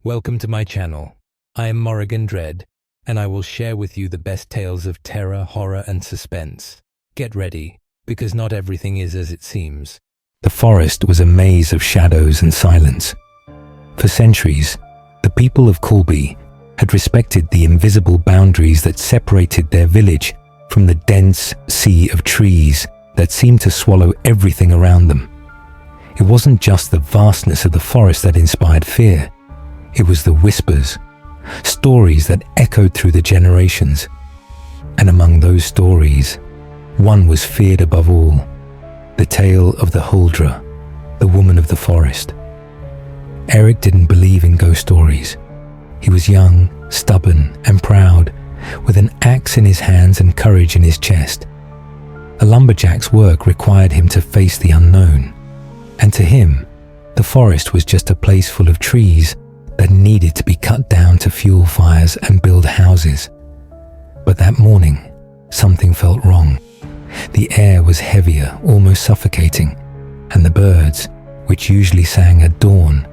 Welcome to my channel. I am Morrigan Dread, and I will share with you the best tales of terror, horror, and suspense. Get ready, because not everything is as it seems. The forest was a maze of shadows and silence. For centuries, the people of Colby had respected the invisible boundaries that separated their village from the dense sea of trees that seemed to swallow everything around them. It wasn't just the vastness of the forest that inspired fear. It was the whispers, stories that echoed through the generations. And among those stories, one was feared above all: the tale of the Huldra, the woman of the forest. Eric didn't believe in ghost stories. He was young, stubborn, and proud, with an axe in his hands and courage in his chest. A lumberjack's work required him to face the unknown, and to him, the forest was just a place full of trees that needed to be cut down to fuel fires and build houses. But that morning, something felt wrong. The air was heavier, almost suffocating, and the birds, which usually sang at dawn,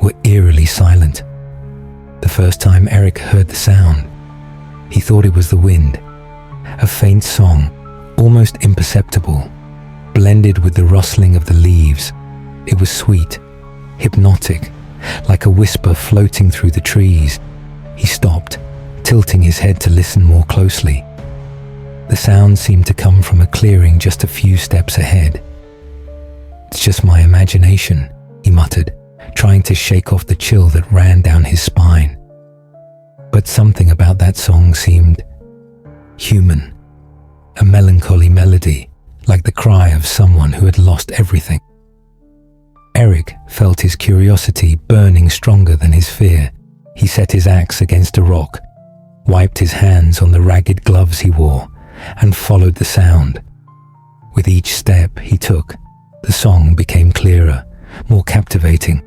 were eerily silent. The first time Eric heard the sound, he thought it was the wind, a faint song, almost imperceptible, blended with the rustling of the leaves. It was sweet, hypnotic, like a whisper floating through the trees. He stopped, tilting his head to listen more closely. The sound seemed to come from a clearing just a few steps ahead. "It's just my imagination," he muttered, trying to shake off the chill that ran down his spine. But something about that song seemed human, a melancholy melody, like the cry of someone who had lost everything. Eric felt his curiosity burning stronger than his fear. He set his axe against a rock, wiped his hands on the ragged gloves he wore, and followed the sound. With each step he took, the song became clearer, more captivating.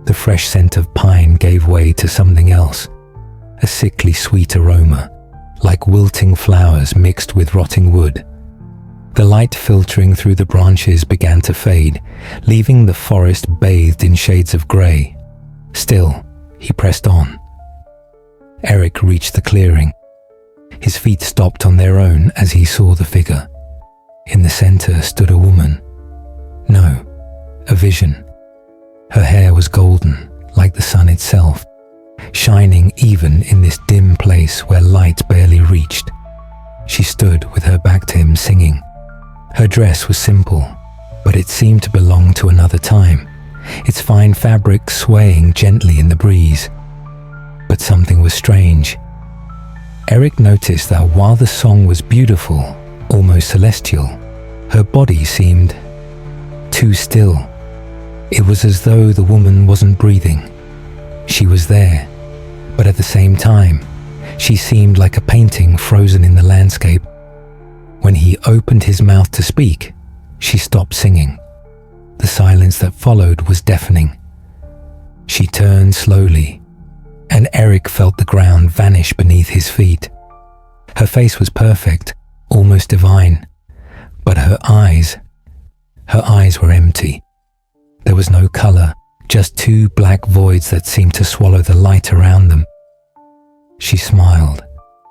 The fresh scent of pine gave way to something else, a sickly sweet aroma, like wilting flowers mixed with rotting wood. The light filtering through the branches began to fade, leaving the forest bathed in shades of grey. Still, he pressed on. Eric reached the clearing. His feet stopped on their own as he saw the figure. In the center stood a woman. No, a vision. Her hair was golden, like the sun itself, shining even in this dim place where light barely reached. She stood with her back to him, singing. Her dress was simple, but it seemed to belong to another time, its fine fabric swaying gently in the breeze. But something was strange. Eric noticed that while the song was beautiful, almost celestial, her body seemed too still. It was as though the woman wasn't breathing. She was there, but at the same time, she seemed like a painting frozen in the landscape. When he opened his mouth to speak, she stopped singing. The silence that followed was deafening. She turned slowly, and Eric felt the ground vanish beneath his feet. Her face was perfect, almost divine, but her eyes were empty. There was no color, just two black voids that seemed to swallow the light around them. She smiled,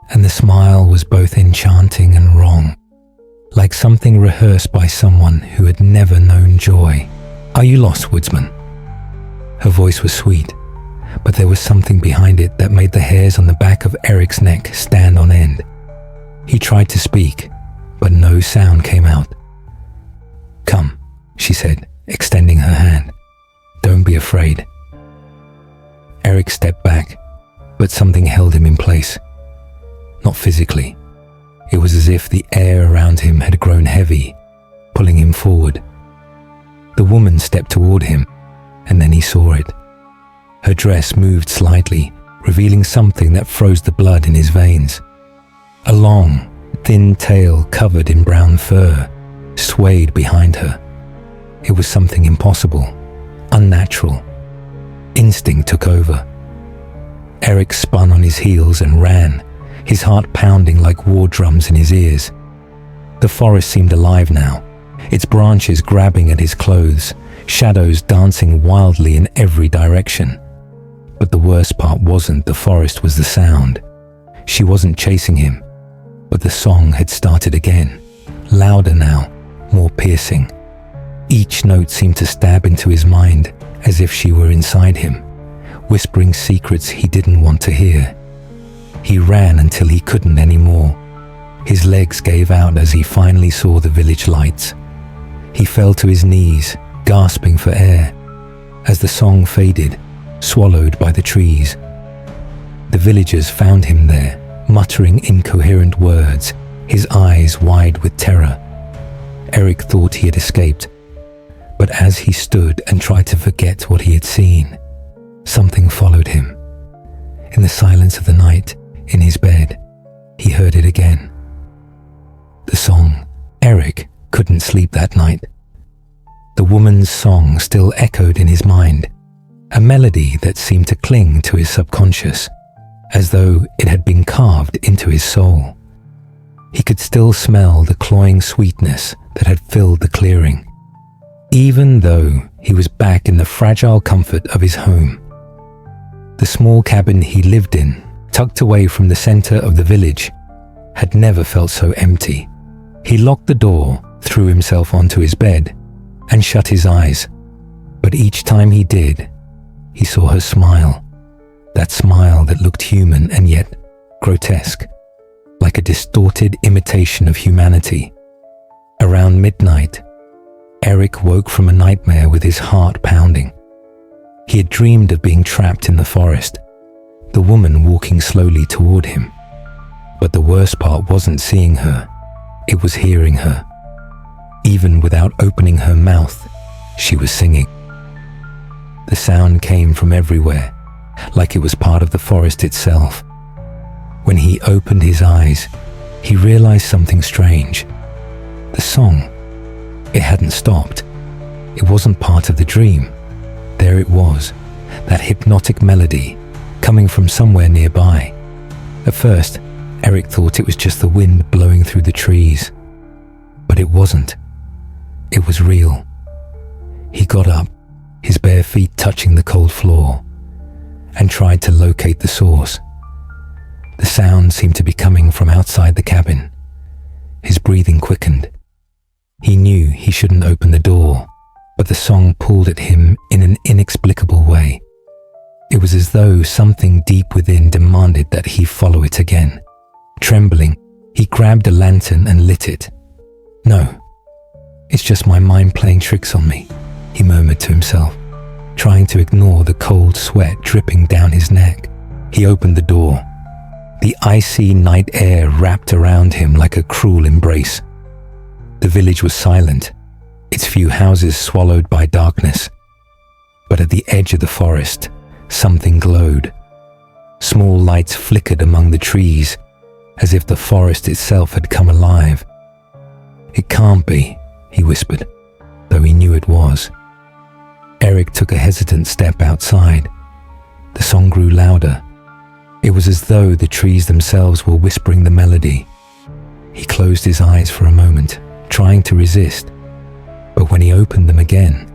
and the smile was both enchanting and wrong, like something rehearsed by someone who had never known joy. "Are you lost, woodsman?" Her voice was sweet, but there was something behind it that made the hairs on the back of Eric's neck stand on end. He tried to speak, but no sound came out. "Come," she said, extending her hand. "Don't be afraid." Eric stepped back, but something held him in place. Not physically. It was as if the air around him had grown heavy, pulling him forward. The woman stepped toward him, and then he saw it. Her dress moved slightly, revealing something that froze the blood in his veins. A long, thin tail covered in brown fur swayed behind her. It was something impossible, unnatural. Instinct took over. Eric spun on his heels and ran, his heart pounding like war drums in his ears. The forest seemed alive now, its branches grabbing at his clothes, shadows dancing wildly in every direction. But the worst part wasn't the forest, was the sound. She wasn't chasing him, but the song had started again, louder now, more piercing. Each note seemed to stab into his mind as if she were inside him, whispering secrets he didn't want to hear. He ran until he couldn't anymore. His legs gave out as he finally saw the village lights. He fell to his knees, gasping for air, as the song faded, swallowed by the trees. The villagers found him there, muttering incoherent words, his eyes wide with terror. Eric thought he had escaped, but as he stood and tried to forget what he had seen, something followed him. In the silence of the night, in his bed, he heard it again. The song. Eric couldn't sleep that night. The woman's song still echoed in his mind, a melody that seemed to cling to his subconscious, as though it had been carved into his soul. He could still smell the cloying sweetness that had filled the clearing, even though he was back in the fragile comfort of his home. The small cabin he lived in, tucked away from the center of the village, had never felt so empty. He locked the door, threw himself onto his bed, and shut his eyes. But each time he did, he saw her smile, that smile that looked human and yet grotesque, like a distorted imitation of humanity. Around midnight, Eric woke from a nightmare with his heart pounding. He had dreamed of being trapped in the forest, the woman walking slowly toward him. But the worst part wasn't seeing her, it was hearing her. Even without opening her mouth, she was singing. The sound came from everywhere, like it was part of the forest itself. When he opened his eyes, he realized something strange. The song, it hadn't stopped. It wasn't part of the dream. There it was, that hypnotic melody, coming from somewhere nearby. At first, Eric thought it was just the wind blowing through the trees. But it wasn't. It was real. He got up, his bare feet touching the cold floor, and tried to locate the source. The sound seemed to be coming from outside the cabin. His breathing quickened. He knew he shouldn't open the door, but the song pulled at him in an inexplicable way. It was as though something deep within demanded that he follow it again. Trembling, he grabbed a lantern and lit it. "No, it's just my mind playing tricks on me," he murmured to himself, trying to ignore the cold sweat dripping down his neck. He opened the door. The icy night air wrapped around him like a cruel embrace. The village was silent, its few houses swallowed by darkness. But at the edge of the forest, something glowed. Small lights flickered among the trees, as if the forest itself had come alive. "It can't be," he whispered, though he knew it was. Eric took a hesitant step outside. The song grew louder. It was as though the trees themselves were whispering the melody. He closed his eyes for a moment, trying to resist. But when he opened them again,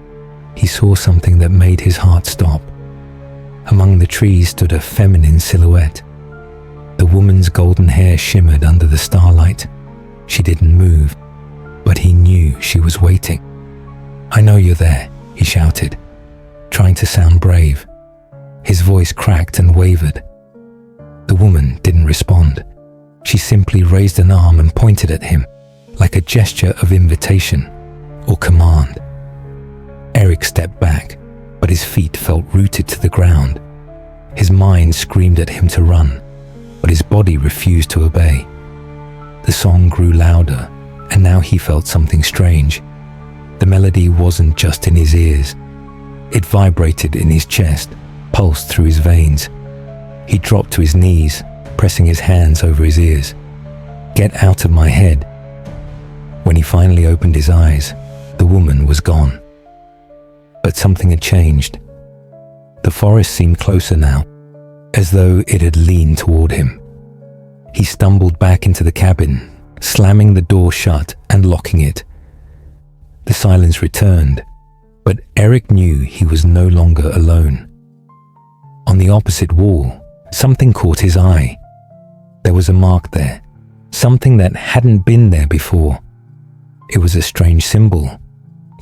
he saw something that made his heart stop. Among the trees stood a feminine silhouette. The woman's golden hair shimmered under the starlight. She didn't move, but he knew she was waiting. "I know you're there," he shouted, trying to sound brave. His voice cracked and wavered. The woman didn't respond. She simply raised an arm and pointed at him, like a gesture of invitation or command. Eric stepped back, but his feet felt rooted to the ground. His mind screamed at him to run, but his body refused to obey. The song grew louder, and now he felt something strange. The melody wasn't just in his ears. It vibrated in his chest, pulsed through his veins. He dropped to his knees, pressing his hands over his ears. "Get out of my head." When he finally opened his eyes, the woman was gone. But something had changed. The forest seemed closer now, as though it had leaned toward him. He stumbled back into the cabin, slamming the door shut and locking it. The silence returned, but Eric knew he was no longer alone. On the opposite wall, something caught his eye. There was a mark there, something that hadn't been there before. It was a strange symbol,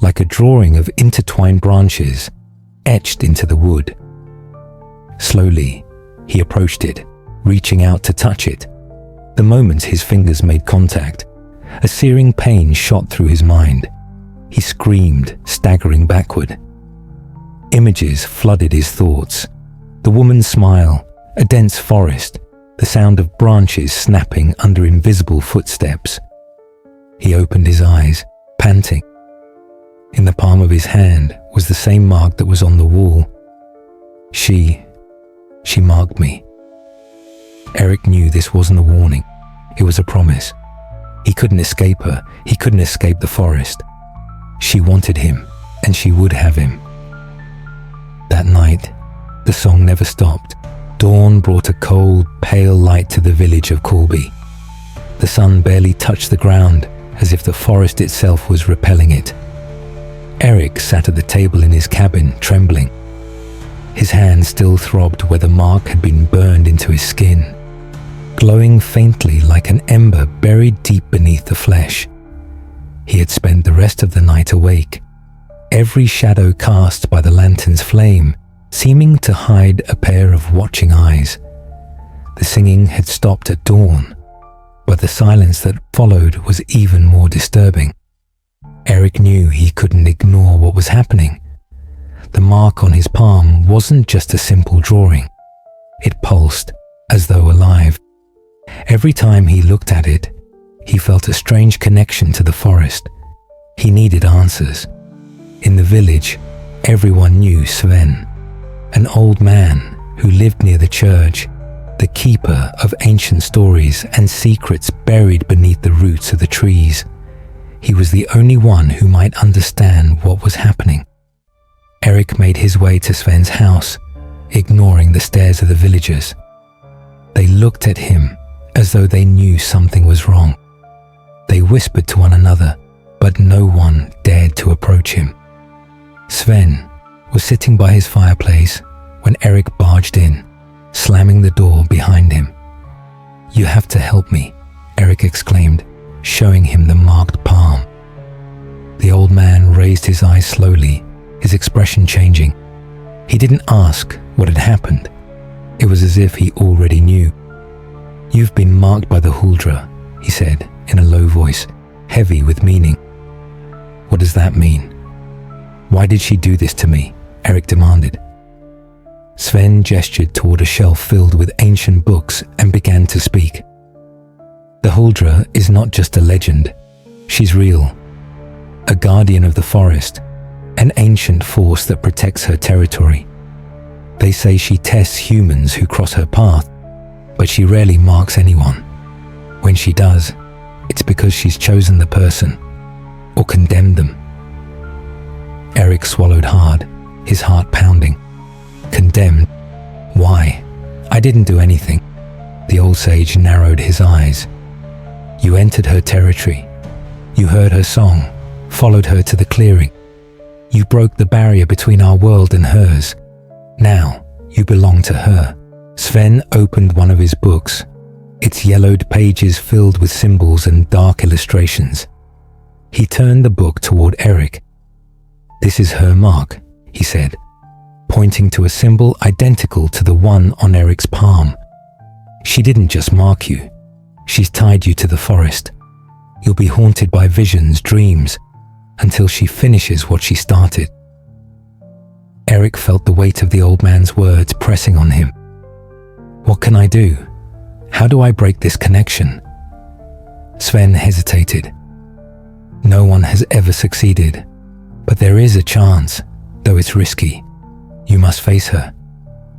like a drawing of intertwined branches etched into the wood. Slowly, he approached it, reaching out to touch it. The moment his fingers made contact, a searing pain shot through his mind. He screamed, staggering backward. Images flooded his thoughts. The woman's smile, a dense forest, the sound of branches snapping under invisible footsteps. He opened his eyes, panting. In the palm of his hand was the same mark that was on the wall. She marked me. Eric knew this wasn't a warning. It was a promise. He couldn't escape her. He couldn't escape the forest. She wanted him, and she would have him. That night, the song never stopped. Dawn brought a cold, pale light to the village of Colby. The sun barely touched the ground, as if the forest itself was repelling it. Eric sat at the table in his cabin, trembling. His hand still throbbed where the mark had been burned into his skin, glowing faintly like an ember buried deep beneath the flesh. He had spent the rest of the night awake, every shadow cast by the lantern's flame seeming to hide a pair of watching eyes. The singing had stopped at dawn, but the silence that followed was even more disturbing. Eric knew he couldn't ignore what was happening. The mark on his palm wasn't just a simple drawing. It pulsed, as though alive. Every time he looked at it, he felt a strange connection to the forest. He needed answers. In the village, everyone knew Sven, an old man who lived near the church, the keeper of ancient stories and secrets buried beneath the roots of the trees. He was the only one who might understand what was happening. Eric made his way to Sven's house, ignoring the stares of the villagers. They looked at him as though they knew something was wrong. They whispered to one another, but no one dared to approach him. Sven was sitting by his fireplace when Eric barged in, slamming the door behind him. "You have to help me," Eric exclaimed, showing him the marked palm. The old man raised his eyes slowly, his expression changing. He didn't ask what had happened. It was as if he already knew. "You've been marked by the Huldra," he said in a low voice, heavy with meaning. "What does that mean? Why did she do this to me?" Eric demanded. Sven gestured toward a shelf filled with ancient books and began to speak. "The Huldra is not just a legend. She's real. A guardian of the forest, an ancient force that protects her territory. They say she tests humans who cross her path, but she rarely marks anyone. When she does, it's because she's chosen the person or condemned them." Eric swallowed hard, his heart pounding. "Condemned? Why? I didn't do anything." The old sage narrowed his eyes. "You entered her territory. You heard her song, followed her to the clearing. You broke the barrier between our world and hers. Now you belong to her." Sven opened one of his books, its yellowed pages filled with symbols and dark illustrations. He turned the book toward Eric. "This is her mark," he said, pointing to a symbol identical to the one on Eric's palm. "She didn't just mark you. She's tied you to the forest. You'll be haunted by visions, dreams, until she finishes what she started." Eric felt the weight of the old man's words pressing on him. "What can I do? How do I break this connection?" Sven hesitated. "No one has ever succeeded, but there is a chance, though it's risky. You must face her.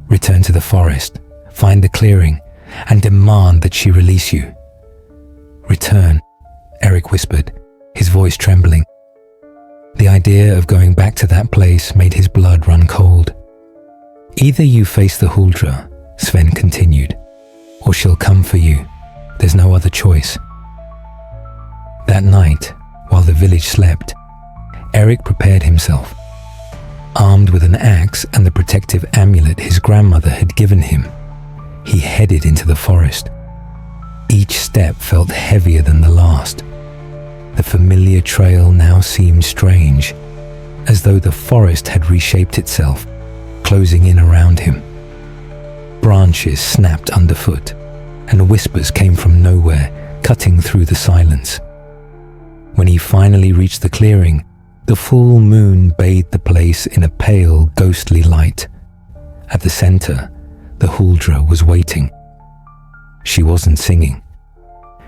Return to the forest, find the clearing, and demand that she release you." "Return," Eric whispered, his voice trembling. The idea of going back to that place made his blood run cold. "Either you face the Huldra," Sven continued, "or she'll come for you. There's no other choice." That night, while the village slept, Eric prepared himself. Armed with an axe and the protective amulet his grandmother had given him, he headed into the forest. Each step felt heavier than the last. The familiar trail now seemed strange, as though the forest had reshaped itself, closing in around him. Branches snapped underfoot, and whispers came from nowhere, cutting through the silence. When he finally reached the clearing, the full moon bathed the place in a pale, ghostly light. At the center, the Huldra was waiting. She wasn't singing.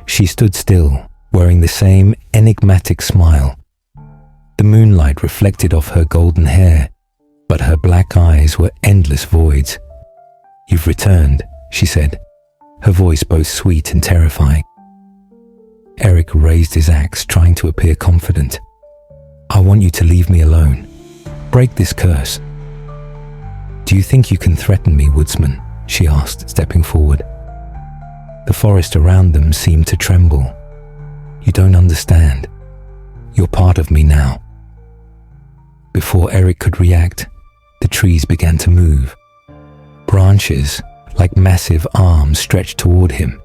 She stood still, wearing the same enigmatic smile. The moonlight reflected off her golden hair, but her black eyes were endless voids. "You've returned," she said, her voice both sweet and terrifying. Eric raised his axe, trying to appear confident. "I want you to leave me alone. Break this curse." "Do you think you can threaten me, woodsman?" she asked, stepping forward. The forest around them seemed to tremble. "You don't understand. You're part of me now." Before Eric could react, the trees began to move. Branches, like massive arms, stretched toward him,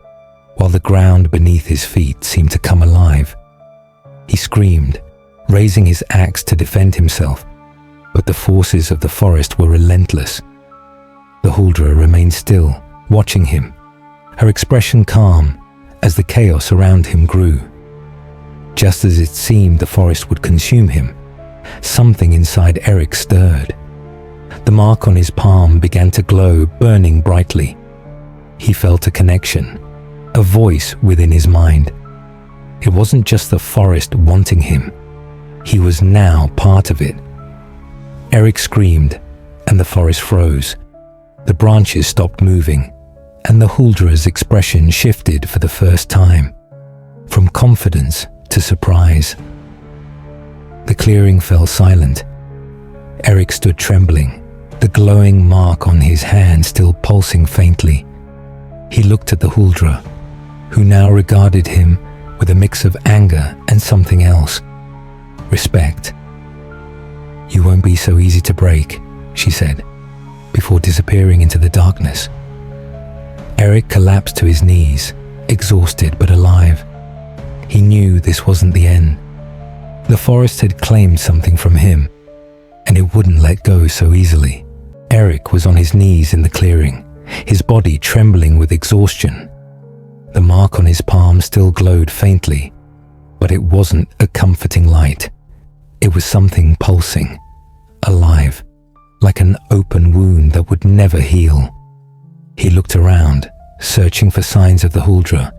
while the ground beneath his feet seemed to come alive. He screamed, raising his axe to defend himself, but the forces of the forest were relentless. The Huldra remained still, watching him, her expression calm as the chaos around him grew. Just as it seemed the forest would consume him, something inside Eric stirred. The mark on his palm began to glow, burning brightly. He felt a connection, a voice within his mind. It wasn't just the forest wanting him. He was now part of it. Eric screamed, and the forest froze. The branches stopped moving, and the Huldra's expression shifted for the first time, from confidence to surprise. The clearing fell silent. Eric stood trembling, the glowing mark on his hand still pulsing faintly. He looked at the Huldra, who now regarded him with a mix of anger and something else. Respect. "You won't be so easy to break," she said, before disappearing into the darkness. Eric collapsed to his knees, exhausted but alive. He knew this wasn't the end. The forest had claimed something from him, and it wouldn't let go so easily. Eric was on his knees in the clearing, his body trembling with exhaustion. The mark on his palm still glowed faintly, but it wasn't a comforting light. It was something pulsing, alive, like an open wound that would never heal. He looked around, searching for signs of the Huldra,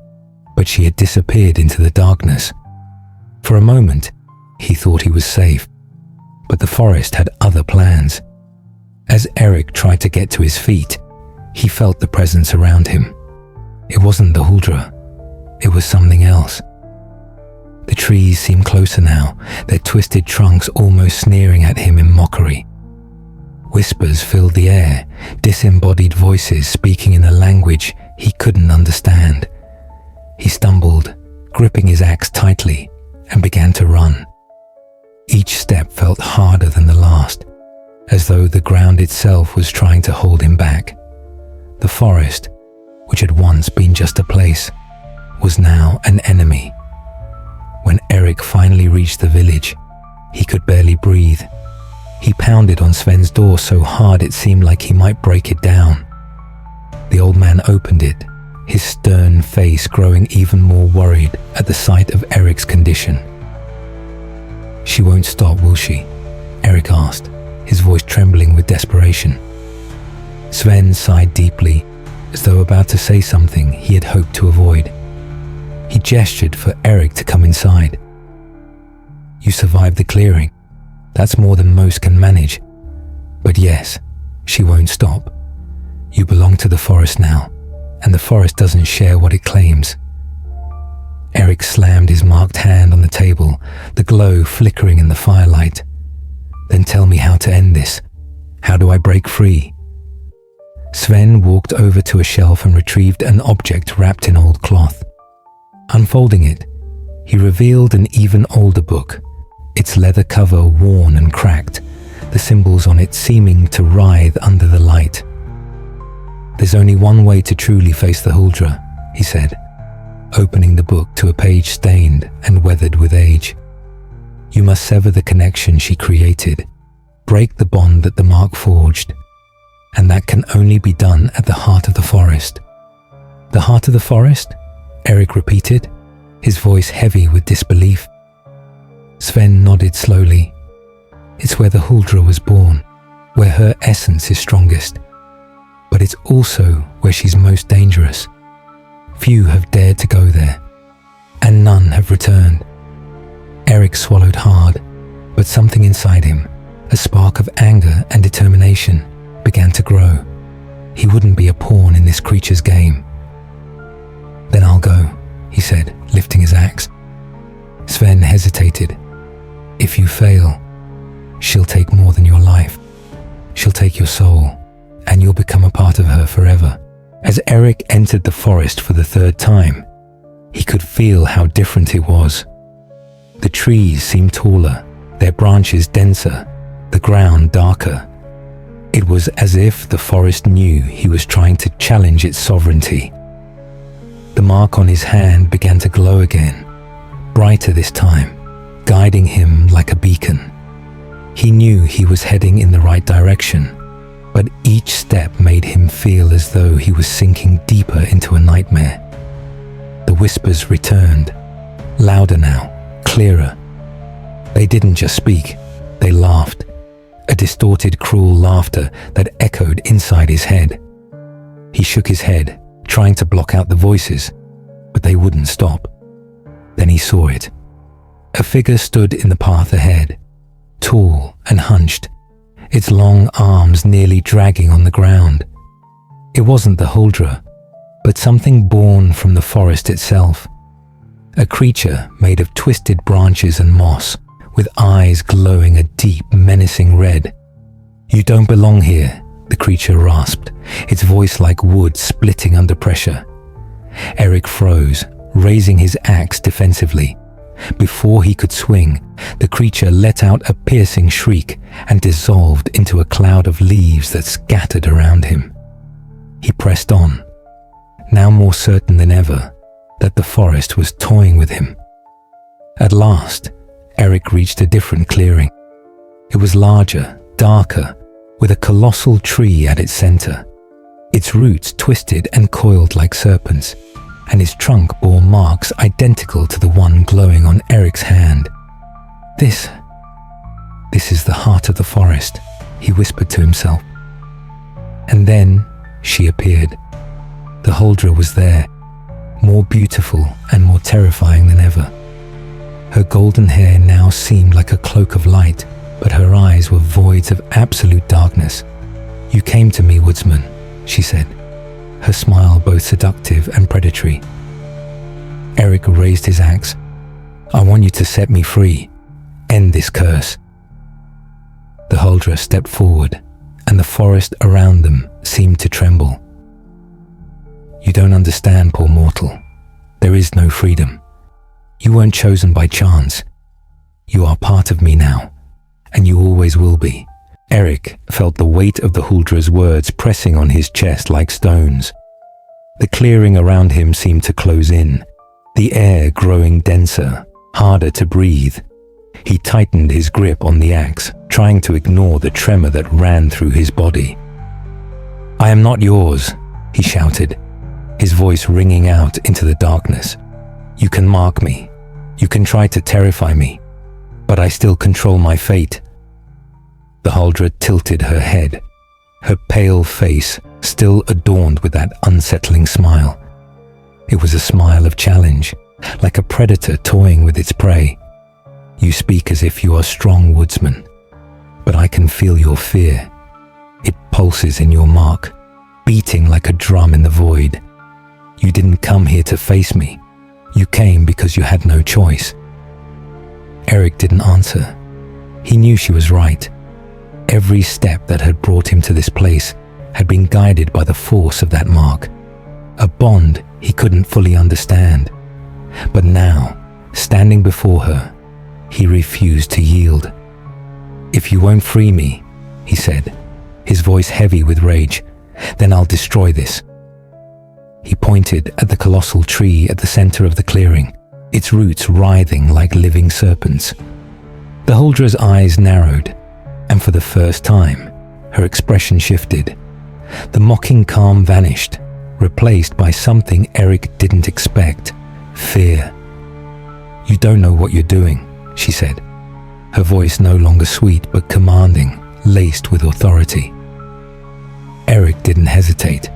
but she had disappeared into the darkness. For a moment, he thought he was safe, but the forest had other plans. As Eric tried to get to his feet, he felt the presence around him. It wasn't the Huldra, it was something else. The trees seemed closer now, their twisted trunks almost sneering at him in mockery. Whispers filled the air, disembodied voices speaking in a language he couldn't understand. He stumbled, gripping his axe tightly, and began to run. Each step felt harder than the last, as though the ground itself was trying to hold him back. The forest, which had once been just a place, was now an enemy. When Eric finally reached the village, he could barely breathe. He pounded on Sven's door so hard it seemed like he might break it down. The old man opened it, his stern face growing even more worried at the sight of Eric's condition. "She won't stop, will she?" Eric asked, his voice trembling with desperation. Sven sighed deeply, as though about to say something he had hoped to avoid. He gestured for Eric to come inside. "You survived the clearing. That's more than most can manage. But yes, she won't stop. You belong to the forest now, and the forest doesn't share what it claims." Eric slammed his marked hand on the table, the glow flickering in the firelight. "Then tell me how to end this. How do I break free?" Sven walked over to a shelf and retrieved an object wrapped in old cloth. Unfolding it, he revealed an even older book, its leather cover worn and cracked, the symbols on it seeming to writhe under the light. "There's only one way to truly face the Huldra," he said, opening the book to a page stained and weathered with age. "You must sever the connection she created, break the bond that the mark forged, and that can only be done at the heart of the forest." "The heart of the forest?" Eric repeated, his voice heavy with disbelief. Sven nodded slowly. "It's where the Huldra was born, where her essence is strongest. But it's also where she's most dangerous. Few have dared to go there, and none have returned." Eric swallowed hard, but something inside him, a spark of anger and determination, began to grow. He wouldn't be a pawn in this creature's game. "Then I'll go," he said, lifting his axe. Sven hesitated. "If you fail, she'll take more than your life. She'll take your soul, and you'll become a part of her forever." As Eric entered the forest for the third time, he could feel how different it was. The trees seemed taller, their branches denser, the ground darker. It was as if the forest knew he was trying to challenge its sovereignty. The mark on his hand began to glow again, brighter this time, guiding him like a beacon. He knew he was heading in the right direction, but each step made him feel as though he was sinking deeper into a nightmare. The whispers returned, louder now, clearer. They didn't just speak, they laughed, a distorted, cruel laughter that echoed inside his head. He shook his head, trying to block out the voices, but they wouldn't stop. Then he saw it. A figure stood in the path ahead, tall and hunched, its long arms nearly dragging on the ground. It wasn't the Huldra, but something born from the forest itself. A creature made of twisted branches and moss, with eyes glowing a deep, menacing red. "You don't belong here," the creature rasped, its voice like wood splitting under pressure. Eric froze, raising his axe defensively. Before he could swing, the creature let out a piercing shriek and dissolved into a cloud of leaves that scattered around him. He pressed on, now more certain than ever that the forest was toying with him. At last, Eric reached a different clearing. It was larger, darker, with a colossal tree at its center. Its roots twisted and coiled like serpents, and its trunk bore marks identical to the one glowing on Eric's hand. This is the heart of the forest," he whispered to himself. And then she appeared. The Huldra was there, more beautiful and more terrifying than ever. Her golden hair now seemed like a cloak of light, but her eyes were voids of absolute darkness. "You came to me, woodsman," she said, her smile both seductive and predatory. Eric raised his axe. "I want you to set me free. End this curse." The Huldra stepped forward, and the forest around them seemed to tremble. "You don't understand, poor mortal. There is no freedom. You weren't chosen by chance. You are part of me now, and you always will be." Eric felt the weight of the Huldra's words pressing on his chest like stones. The clearing around him seemed to close in, the air growing denser, harder to breathe. He tightened his grip on the axe, trying to ignore the tremor that ran through his body. "I am not yours," he shouted, his voice ringing out into the darkness. "You can mark me. You can try to terrify me, but I still control my fate." The Huldra tilted her head, her pale face still adorned with that unsettling smile. It was a smile of challenge, like a predator toying with its prey. "You speak as if you are strong, woodsman, but I can feel your fear. It pulses in your mark, beating like a drum in the void. You didn't come here to face me. You came because you had no choice." Eric didn't answer. He knew she was right. Every step that had brought him to this place had been guided by the force of that mark, a bond he couldn't fully understand. But now, standing before her, he refused to yield. "If you won't free me, he said, his voice heavy with rage. "Then I'll destroy this." He pointed at the colossal tree at the center of the clearing, its roots writhing like living serpents. The Huldra's eyes narrowed, and for the first time, her expression shifted. The mocking calm vanished, replaced by something Eric didn't expect: fear. "You don't know what you're doing," she said, her voice no longer sweet but commanding, laced with authority. Eric didn't hesitate.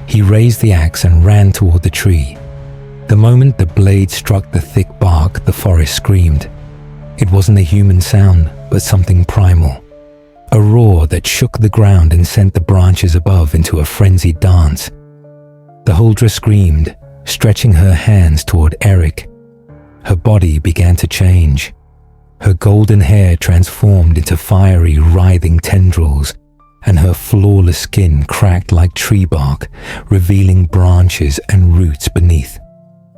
He raised the axe and ran toward the tree. The moment the blade struck the thick bark, the forest screamed. It wasn't a human sound, but something primal. A roar that shook the ground and sent the branches above into a frenzied dance. The Huldra screamed, stretching her hands toward Eric. Her body began to change. Her golden hair transformed into fiery, writhing tendrils, and her flawless skin cracked like tree bark, revealing branches and roots beneath.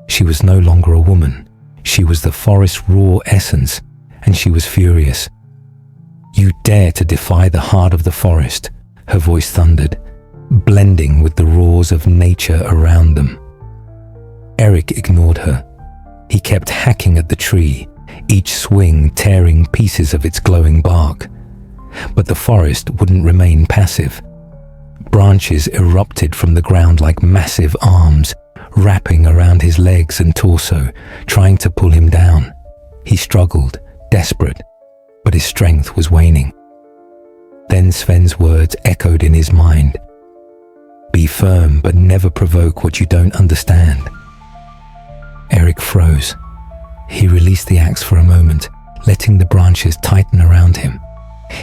She was no longer a woman. She was the forest's raw essence, and she was furious. "You dare to defy the heart of the forest," her voice thundered, blending with the roars of nature around them. Eric ignored her. He kept hacking at the tree, each swing tearing pieces of its glowing bark. But the forest wouldn't remain passive. Branches erupted from the ground like massive arms, wrapping around his legs and torso, trying to pull him down. He struggled, desperate, but his strength was waning. Then Sven's words echoed in his mind. "Be firm, but never provoke what you don't understand." Eric froze. He released the axe for a moment, letting the branches tighten around him.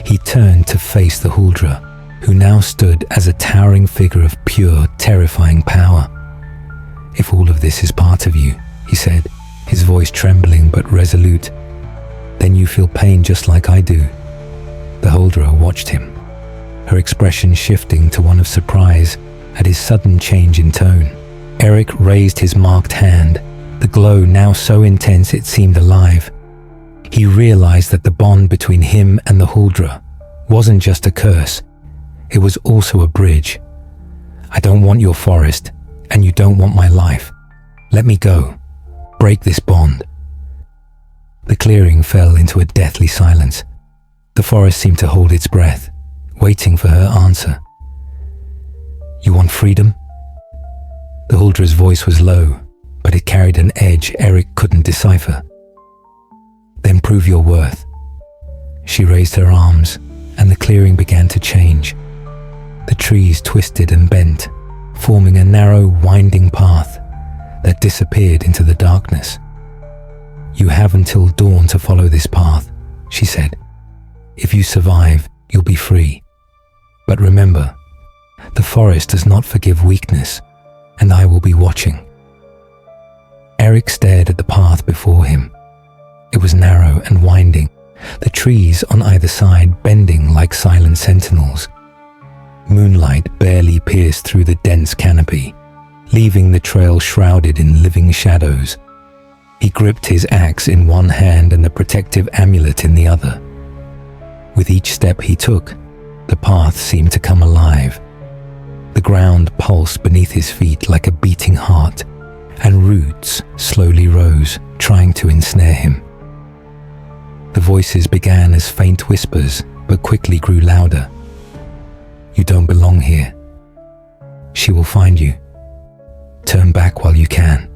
He turned to face the Huldra, who now stood as a towering figure of pure, terrifying power. "If all of this is part of you," he said, his voice trembling but resolute, "then you feel pain just like I do." The Huldra watched him, her expression shifting to one of surprise at his sudden change in tone. Eric raised his marked hand, the glow now so intense it seemed alive. He realized that the bond between him and the Huldra wasn't just a curse, it was also a bridge. "I don't want your forest, and you don't want my life. Let me go. Break this bond." The clearing fell into a deathly silence. The forest seemed to hold its breath, waiting for her answer. "You want freedom?" The Huldra's voice was low, but it carried an edge Eric couldn't decipher. "Then prove your worth." She raised her arms, and the clearing began to change. The trees twisted and bent, forming a narrow, winding path that disappeared into the darkness. "You have until dawn to follow this path," she said. "If you survive, you'll be free. But remember, the forest does not forgive weakness, and I will be watching." Eric stared at the path before him. It was narrow and winding, the trees on either side bending like silent sentinels. Moonlight barely pierced through the dense canopy, leaving the trail shrouded in living shadows. He gripped his axe in one hand and the protective amulet in the other. With each step he took, the path seemed to come alive. The ground pulsed beneath his feet like a beating heart, and roots slowly rose, trying to ensnare him. The voices began as faint whispers, but quickly grew louder. "You don't belong here. She will find you. Turn back while you can."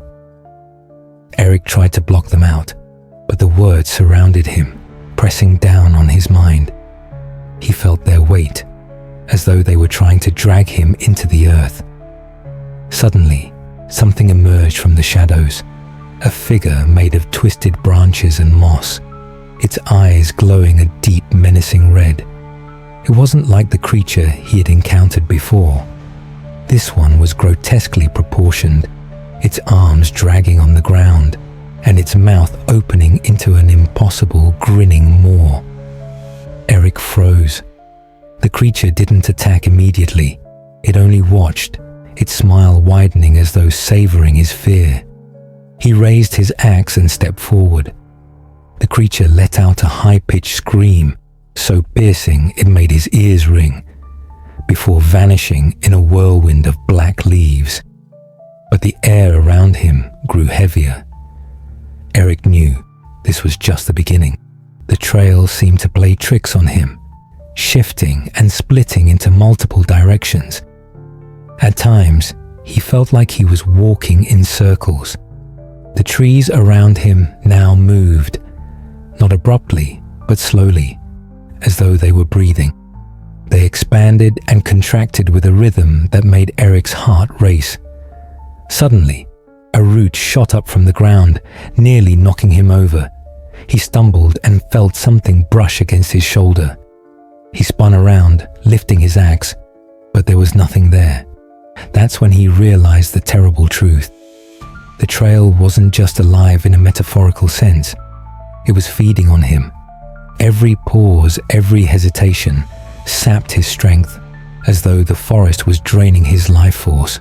Eric tried to block them out, but the words surrounded him, pressing down on his mind. He felt their weight, as though they were trying to drag him into the earth. Suddenly, something emerged from the shadows, a figure made of twisted branches and moss, its eyes glowing a deep, menacing red. It wasn't like the creature he had encountered before. This one was grotesquely proportioned, its arms dragging on the ground, and its mouth opening into an impossible, grinning maw. Eric froze. The creature didn't attack immediately. It only watched, its smile widening as though savoring his fear. He raised his axe and stepped forward. The creature let out a high-pitched scream, so piercing it made his ears ring, before vanishing in a whirlwind of black leaves. But the air around him grew heavier. Eric knew this was just the beginning. The trail seemed to play tricks on him, shifting and splitting into multiple directions. At times, he felt like he was walking in circles. The trees around him now moved, not abruptly, but slowly, as though they were breathing. They expanded and contracted with a rhythm that made Eric's heart race. Suddenly, a root shot up from the ground, nearly knocking him over. He stumbled and felt something brush against his shoulder. He spun around, lifting his axe, but there was nothing there. That's when he realized the terrible truth. The trail wasn't just alive in a metaphorical sense. It was feeding on him. Every pause, every hesitation sapped his strength, as though the forest was draining his life force.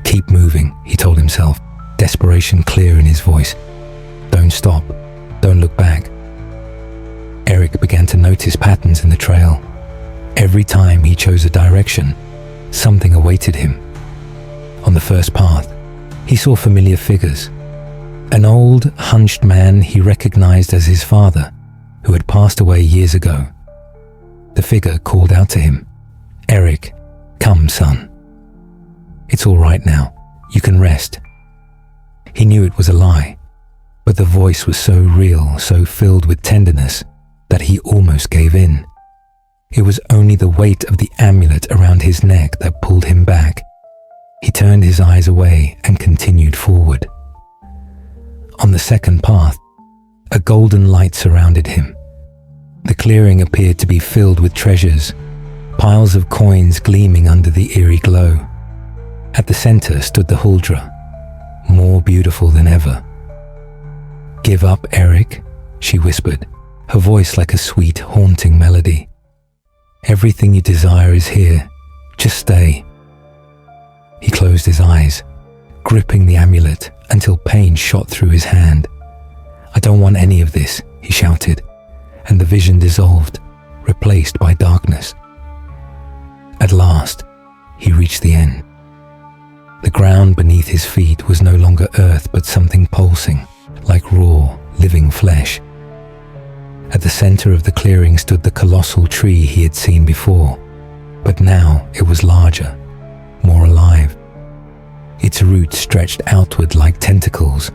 "Keep moving," he told himself, desperation clear in his voice. "Don't stop. Don't look back." Eric began to notice patterns in the trail. Every time he chose a direction, something awaited him. On the first path, he saw familiar figures. An old, hunched man he recognized as his father, who had passed away years ago. The figure called out to him, "Eric, come, son. It's all right now. You can rest." He knew it was a lie, but the voice was so real, so filled with tenderness, that he almost gave in. It was only the weight of the amulet around his neck that pulled him back. He turned his eyes away and continued forward. On the second path, a golden light surrounded him. The clearing appeared to be filled with treasures, piles of coins gleaming under the eerie glow. At the center stood the Huldra, more beautiful than ever. "Give up, Eric," she whispered, her voice like a sweet, haunting melody. "Everything you desire is here. Just stay." He closed his eyes, gripping the amulet until pain shot through his hand. "I don't want any of this," he shouted, and the vision dissolved, replaced by darkness. At last, he reached the end. The ground beneath his feet was no longer earth but something pulsing, like raw, living flesh. At the center of the clearing stood the colossal tree he had seen before, but now it was larger, more alive. Its roots stretched outward like tentacles,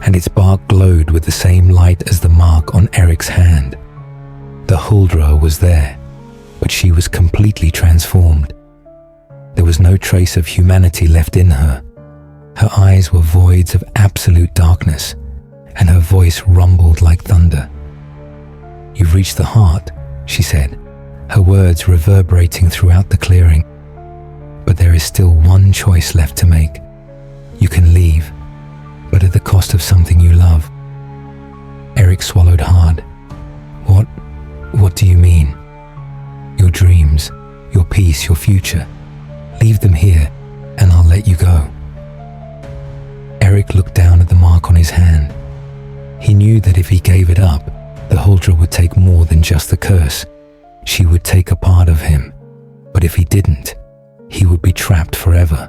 and its bark glowed with the same light as the mark on Eric's hand. The Huldra was there, but she was completely transformed. There was no trace of humanity left in her. Her eyes were voids of absolute darkness, and her voice rumbled like thunder. "You've reached the heart," she said, her words reverberating throughout the clearing. "But there is still one choice left to make. You can leave, but at the cost of something you love." Eric swallowed hard. What do you mean?" "Your dreams, your peace, your future. Leave them here, and I'll let you go." Eric looked down at the mark on his hand. He knew that if he gave it up, the Huldra would take more than just the curse. She would take a part of him, but if he didn't, he would be trapped forever.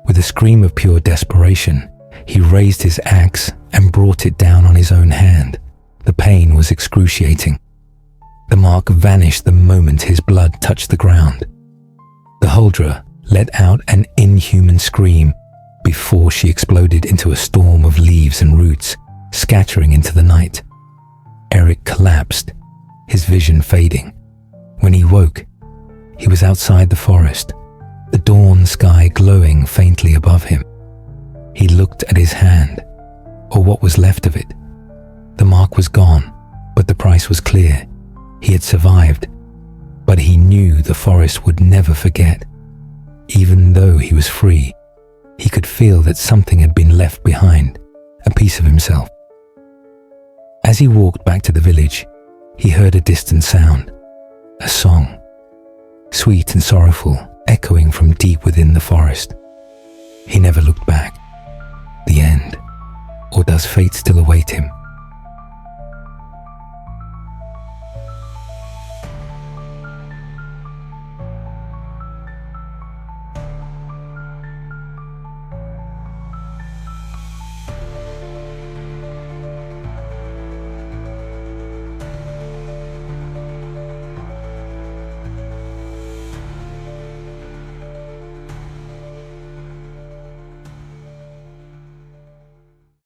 With a scream of pure desperation, he raised his axe and brought it down on his own hand. The pain was excruciating. The mark vanished the moment his blood touched the ground. The Huldra let out an inhuman scream before she exploded into a storm of leaves and roots, scattering into the night. Eric collapsed, his vision fading. When he woke, he was outside the forest, the dawn sky glowing faintly above him. He looked at his hand, or what was left of it. The mark was gone, but the price was clear. He had survived, but he knew the forest would never forget. Even though he was free, he could feel that something had been left behind, a piece of himself. As he walked back to the village, he heard a distant sound, a song, sweet and sorrowful, echoing from deep within the forest. He never looked back. The end. Or does fate still await him?